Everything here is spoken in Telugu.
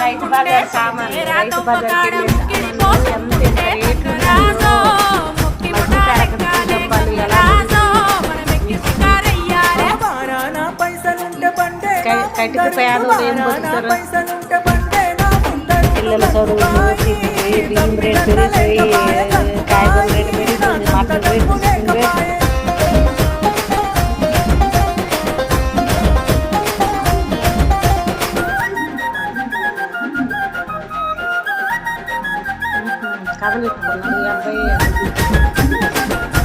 రైతు బజార్ సామాన్ రైతు బజార్ ఎంత రేట్లు కటిక పేదలు ఏం బతుకుతారు పిల్లల చదువులు బియ్యం రేటు పెరిగిపోయి కాయగూర రేటు పెరిగిపోయింది మటన్ రేటు చికెన్ రేటు కథలు చెప్పుకున్నాను 80